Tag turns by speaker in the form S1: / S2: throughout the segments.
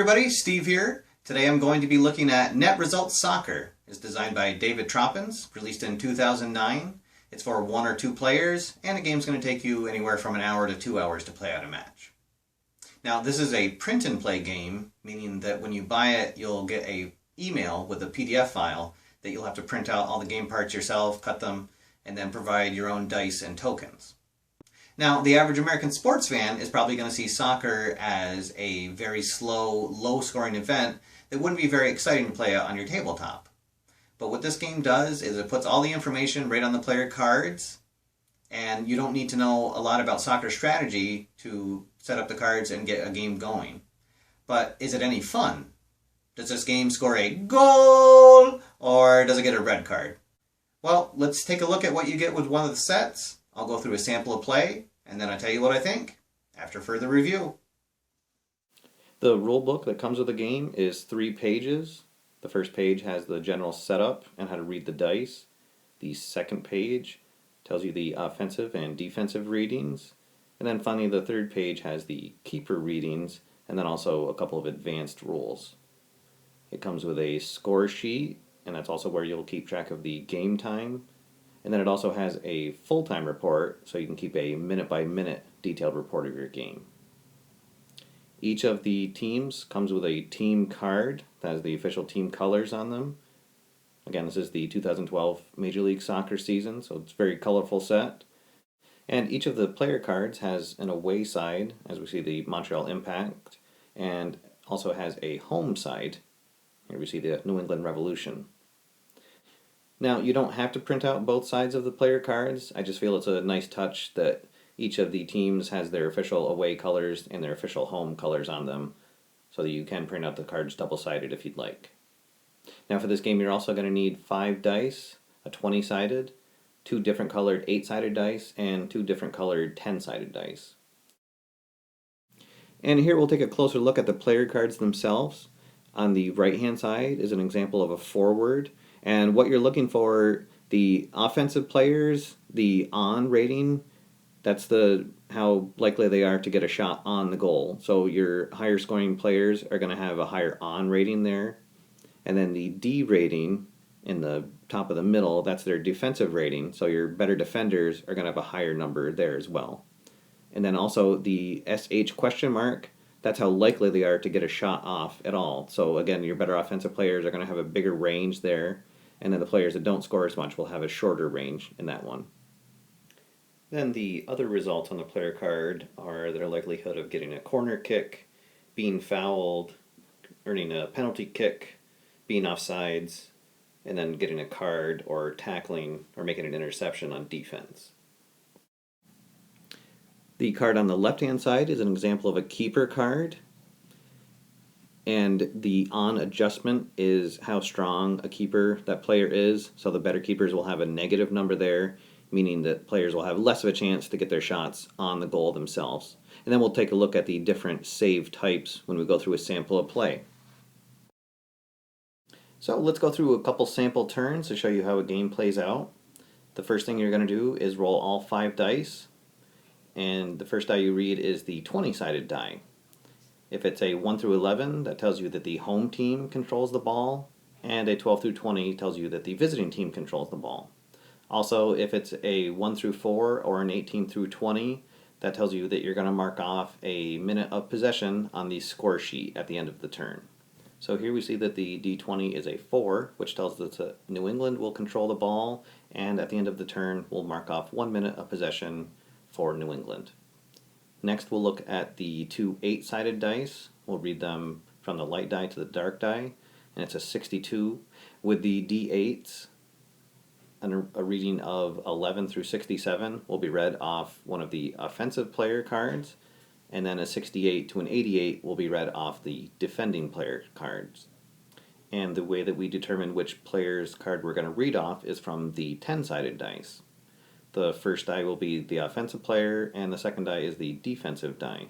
S1: everybody, Steve here. Today I'm going to be looking at Net Results Soccer. It's designed by David Troppens, released in 2009. It's for 1 or 2 players, and the game's going to take you anywhere from an hour to 2 hours to play out a match. Now, this is a print and play game, meaning that when you buy it, you'll get an email with a PDF file that you'll have to print out all the game parts yourself, cut them, and then provide your own dice and tokens. Now, the average American sports fan is probably going to see soccer as a very slow, low-scoring event that wouldn't be very exciting to play out on your tabletop. But what this game does is it puts all the information right on the player cards, and you don't need to know a lot about soccer strategy to set up the cards and get a game going. But is it any fun? Does this game score a goal, or does it get a red card? Well, let's take a look at what you get with one of the sets. I'll go through a sample of play, and then I'll tell you what I think after further review.
S2: The rule book that comes with the game is 3 pages. The first page has the general setup and how to read the dice. The second page tells you the offensive and defensive readings. And then finally the third page has the keeper readings and then also a couple of advanced rules. It comes with a score sheet, and that's also where you'll keep track of the game time. And then it also has a full-time report, so you can keep a minute-by-minute detailed report of your game. Each of the teams comes with a team card that has the official team colors on them. Again, this is the 2012 Major League Soccer season, so it's a very colorful set. And each of the player cards has an away side, as we see the Montreal Impact, and also has a home side. Here we see the New England Revolution. Now, you don't have to print out both sides of the player cards. I just feel it's a nice touch that each of the teams has their official away colors and their official home colors on them, so that you can print out the cards double-sided if you'd like. Now for this game you're also going to need 5 dice, a 20-sided, 2 different colored 8-sided dice, and 2 different colored 10-sided dice. And here we'll take a closer look at the player cards themselves. On the right-hand side is an example of a forward. And what you're looking for, the offensive players, the on rating, that's how likely they are to get a shot on the goal. So your higher scoring players are going to have a higher on rating there. And then the D rating in the top of the middle, that's their defensive rating. So your better defenders are going to have a higher number there as well. And then also the SH question mark, that's how likely they are to get a shot off at all. So again, your better offensive players are going to have a bigger range there, and then the players that don't score as much will have a shorter range in that one. Then the other results on the player card are their likelihood of getting a corner kick, being fouled, earning a penalty kick, being offsides, and then getting a card or tackling or making an interception on defense. The card on the left-hand side is an example of a keeper card, and the on adjustment is how strong a keeper that player is, so the better keepers will have a negative number there, meaning that players will have less of a chance to get their shots on the goal themselves. And then we'll take a look at the different save types when we go through a sample of play. So let's go through a couple sample turns to show you how a game plays out. The first thing you're going to do is roll all 5 dice. And the first die you read is the 20-sided die. If it's a 1 through 11, that tells you that the home team controls the ball, and a 12 through 20 tells you that the visiting team controls the ball. Also, if it's a 1 through 4 or an 18 through 20, that tells you that you're going to mark off a minute of possession on the score sheet at the end of the turn. So here we see that the D20 is a 4, which tells us that New England will control the ball, and at the end of the turn we'll mark off 1 minute of possession for New England. Next we'll look at the 2 8-sided dice. We'll read them from the light die to the dark die, and it's a 62. With the D8s, a reading of 11 through 67 will be read off one of the offensive player cards, and then a 68 to an 88 will be read off the defending player cards. And the way that we determine which player's card we're going to read off is from the 10-sided dice. The first die will be the offensive player, and the second die is the defensive die.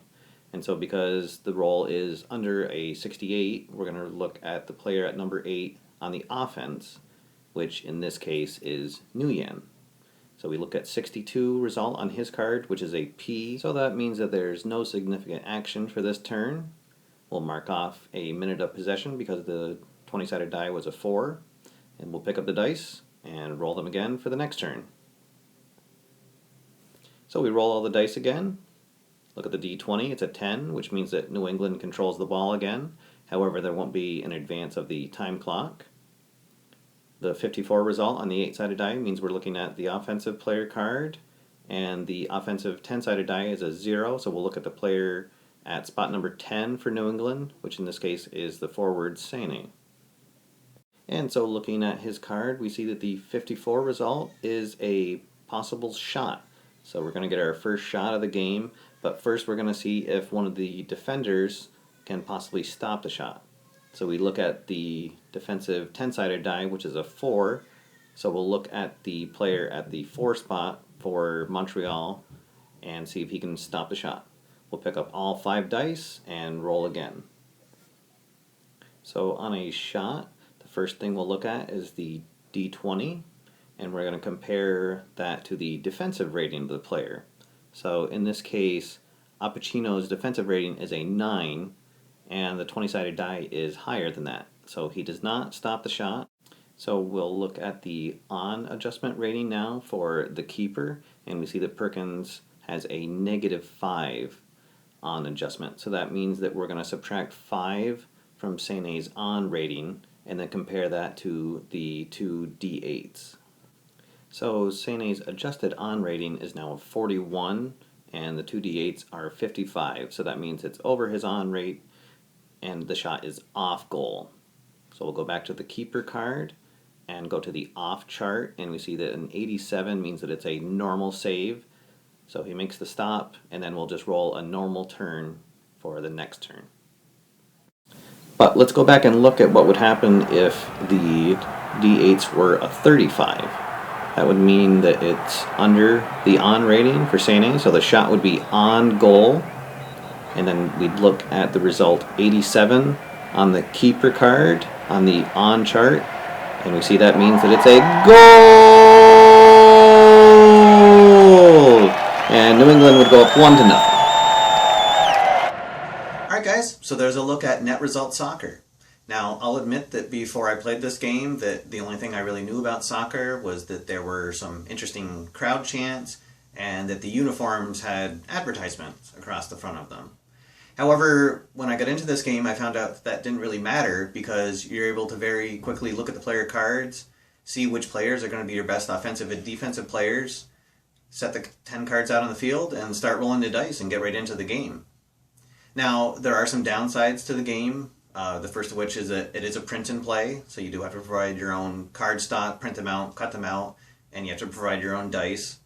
S2: And so because the roll is under a 68, we're going to look at the player at number 8 on the offense, which in this case is Nguyen. So we look at 62 result on his card, which is a P, so that means that there's no significant action for this turn. We'll mark off a minute of possession because the 20-sided die was a 4, and we'll pick up the dice and roll them again for the next turn. So we roll all the dice again. Look at the D20, it's a 10, which means that New England controls the ball again. However, there won't be an advance of the time clock. The 54 result on the 8-sided die means we're looking at the offensive player card, and the offensive 10-sided die is a 0, so we'll look at the player at spot number 10 for New England, which in this case is the forward Sané. And so looking at his card, we see that the 54 result is a possible shot. So we're going to get our first shot of the game, but first we're going to see if one of the defenders can possibly stop the shot. So we look at the defensive 10-sided die, which is a 4. So we'll look at the player at the 4 spot for Montreal and see if he can stop the shot. We'll pick up all 5 dice and roll again. So on a shot, the first thing we'll look at is the D20, and we're going to compare that to the defensive rating of the player. So in this case, Appuccino's defensive rating is a 9, and the 20-sided die is higher than that. So he does not stop the shot. So we'll look at the on adjustment rating now for the keeper, and we see that Perkins has a -5 on adjustment. So that means that we're going to subtract 5 from Sané's on rating and then compare that to the 2 D8s. So Sané's adjusted on rating is now a 41 and the 2 D8s are 55. So that means it's over his on rate and the shot is off goal. So we'll go back to the keeper card and go to the off chart, and we see that an 87 means that it's a normal save. So he makes the stop, and then we'll just roll a normal turn for the next turn. But let's go back and look at what would happen if the D8s were a 35. That would mean that it's under the on rating for Sané, so the shot would be on goal. And then we'd look at the result 87 on the keeper card on the on chart, and we see that means that it's a goal! And New England would go up 1-0.
S1: Alright guys, so there's a look at net result soccer. Now, I'll admit that before I played this game, that the only thing I really knew about soccer was that there were some interesting crowd chants and that the uniforms had advertisements across the front of them. However, when I got into this game, I found out that didn't really matter because you're able to very quickly look at the player cards, see which players are going to be your best offensive and defensive players, set the 10 cards out on the field, and start rolling the dice and get right into the game. Now, there are some downsides to the game. The first of which is that it is a print and play, so you do have to provide your own card stock, print them out, cut them out, and you have to provide your own dice.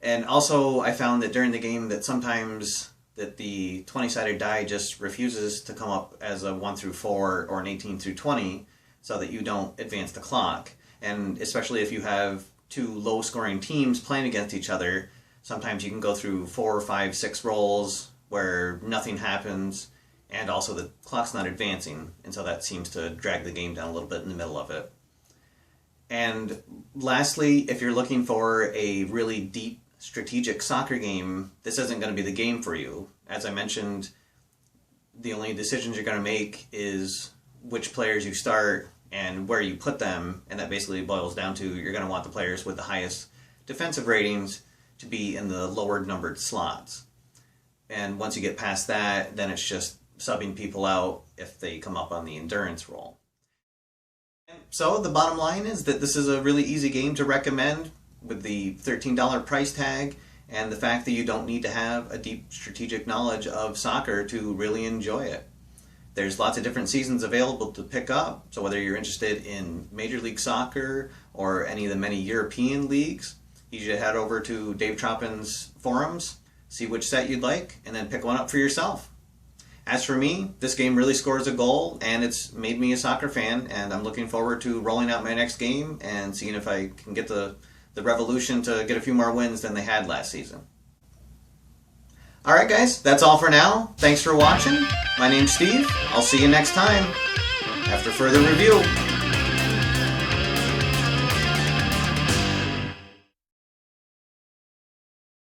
S1: And also, I found that during the game that sometimes that the 20-sided die just refuses to come up as a 1 through 4 or an 18 through 20, so that you don't advance the clock. And especially if you have 2 low-scoring teams playing against each other, sometimes you can go through 4, 5, 6 rolls where nothing happens, and also the clock's not advancing, and so that seems to drag the game down a little bit in the middle of it. And lastly, if you're looking for a really deep strategic soccer game, this isn't going to be the game for you. As I mentioned, the only decisions you're going to make is which players you start and where you put them, and that basically boils down to you're going to want the players with the highest defensive ratings to be in the lower numbered slots. And once you get past that, then it's just subbing people out if they come up on the endurance roll. So the bottom line is that this is a really easy game to recommend with the $13 price tag and the fact that you don't need to have a deep strategic knowledge of soccer to really enjoy it. There's lots of different seasons available to pick up, so whether you're interested in Major League Soccer or any of the many European leagues, you should head over to Dave Troppens' forums, see which set you'd like, and then pick one up for yourself. As for me, this game really scores a goal, and it's made me a soccer fan, and I'm looking forward to rolling out my next game and seeing if I can get the Revolution to get a few more wins than they had last season. Alright guys, that's all for now. Thanks for watching. My name's Steve. I'll see you next time after further review.